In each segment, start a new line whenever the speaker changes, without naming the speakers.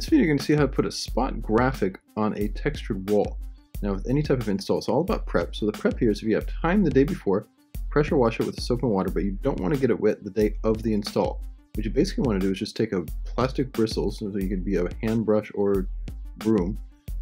video, you're going to see how to put a spot graphic on a textured wall. Now, with any type of install, it's all about prep. So the prep here is if you have time the day before, pressure wash it with soap and water, but you don't want to get it wet the day of the install. What you basically want to do is just take a plastic bristle, so you could be a hand brush or broom,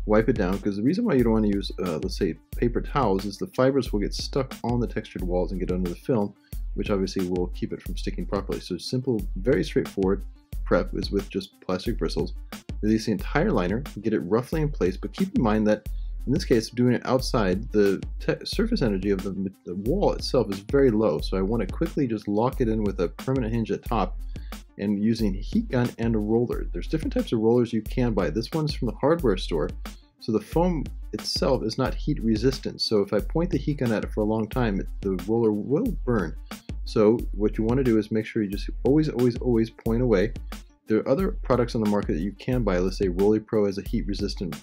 wipe it down, because the reason why you don't want to use, let's say, paper towels is the fibers will get stuck on the textured walls and get under the film, which obviously will keep it from sticking properly. So simple, very straightforward prep is with just plastic bristles. Release the entire liner, get it roughly in place, but keep in mind that in this case, doing it outside, the surface energy of the wall itself is very low, so I want to quickly just lock it in with a permanent hinge at top and using a heat gun and a roller. There's different types of rollers you can buy. This one's from the hardware store, so the foam itself is not heat resistant, so if I point the heat gun at it for a long time, the roller will burn. So what you want to do is make sure you just always point away. There are other products on the market that you can buy. Let's say RollyPro has a heat-resistant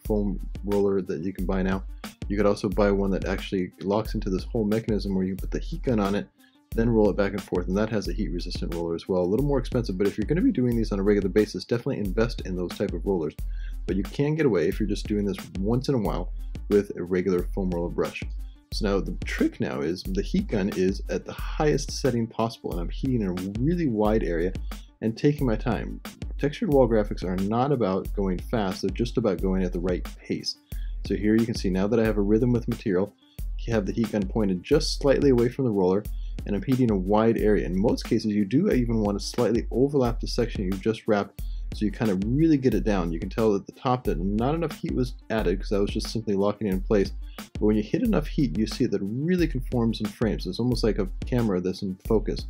foam roller that you can buy now. You could also buy one that actually locks into this whole mechanism where you put the heat gun on it, then roll it back and forth, and that has a heat-resistant roller as well. A little more expensive, but if you're going to be doing these on a regular basis, definitely invest in those type of rollers. But you can get away if you're just doing this once in a while with a regular foam roller brush. So now the trick now is the heat gun is at the highest setting possible, and I'm heating in a really wide area and taking my time. Textured wall graphics are not about going fast, they're just about going at the right pace. So here you can see now that I have a rhythm with material, you have the heat gun pointed just slightly away from the roller, and I'm heating a wide area. In most cases, you do even want to slightly overlap the section you've just wrapped, so you kind of really get it down. You can tell at the top that not enough heat was added because I was just simply locking it in place. But when you hit enough heat, you see that it really conforms and frames. It's almost like a camera that's in focus.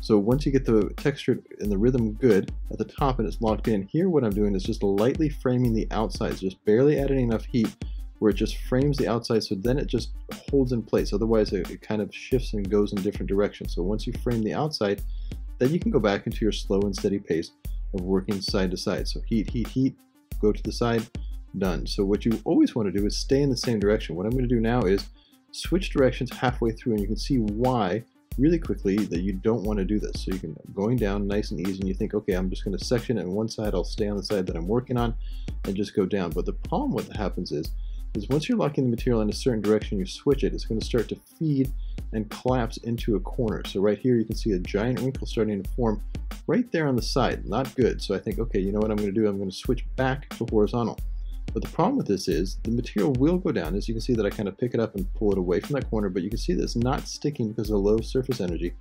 So once you get the texture and the rhythm good at the top and it's locked in, here what I'm doing is just lightly framing the outsides, just barely adding enough heat where it just frames the outside, so then it just holds in place. Otherwise it kind of shifts and goes in different directions. So once you frame the outside, then you can go back into your slow and steady pace of working side to side. So heat, go to the side, done. So what you always want to do is stay in the same direction. What I'm going to do now is switch directions halfway through, and you can see why really quickly that you don't want to do this. So you can going down nice and easy, and you think, okay, I'm just going to section it on one side, I'll stay on the side that I'm working on and just go down. But the problem what happens is once you're locking the material in a certain direction, you switch it, it's going to start to feed and collapse into a corner. So right here you can see a giant wrinkle starting to form right there on the side. Not good. So I think, okay, you know what I'm going to do? I'm going to switch back to horizontal. But the problem with this is the material will go down. As you can see that I kind of pick it up and pull it away from that corner, but you can see that it's not sticking because of low surface energy.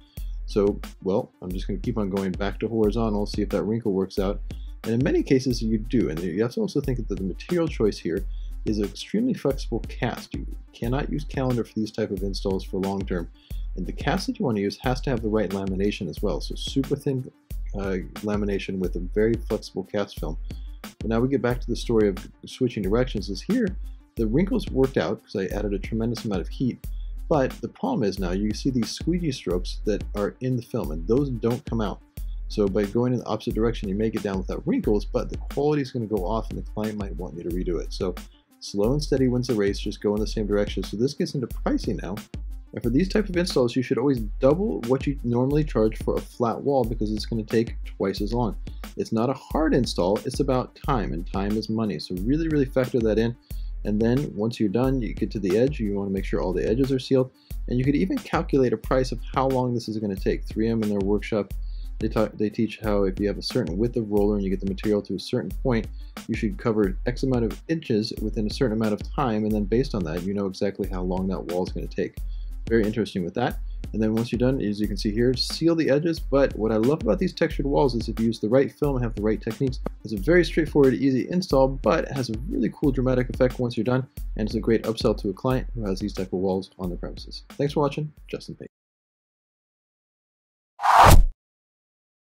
So, well, I'm just going to keep on going back to horizontal, see if that wrinkle works out. And in many cases you do. And you have to also think that the material choice here is an extremely flexible cast. You cannot use calendar for these type of installs for long term. And the cast that you want to use has to have the right lamination as well. So super thin lamination with a very flexible cast film. But now we get back to the story of switching directions. Is here the wrinkles worked out because I added a tremendous amount of heat. But the problem is now you see these squeegee strokes that are in the film, and those don't come out. So by going in the opposite direction, you may get down without wrinkles, but the quality is going to go off and the client might want you to redo it. So slow and steady wins the race, just go in the same direction. So this gets into pricing now. And for these type of installs, you should always double what you normally charge for a flat wall because it's going to take twice as long. It's not a hard install, it's about time, and time is money. So really factor that in. And then once you're done, you get to the edge, you want to make sure all the edges are sealed. And you could even calculate a price of how long this is going to take. 3M in their workshop, they teach how if you have a certain width of roller and you get the material to a certain point, you should cover X amount of inches within a certain amount of time, and then based on that, you know exactly how long that wall is going to take. Very interesting with that. And then once you're done, as you can see here, seal the edges. But what I love about these textured walls is if you use the right film and have the right techniques, it's a very straightforward, easy install, but it has a really cool dramatic effect once you're done, and it's a great upsell to a client who has these type of walls on their premises. Thanks for watching. Justin Payton.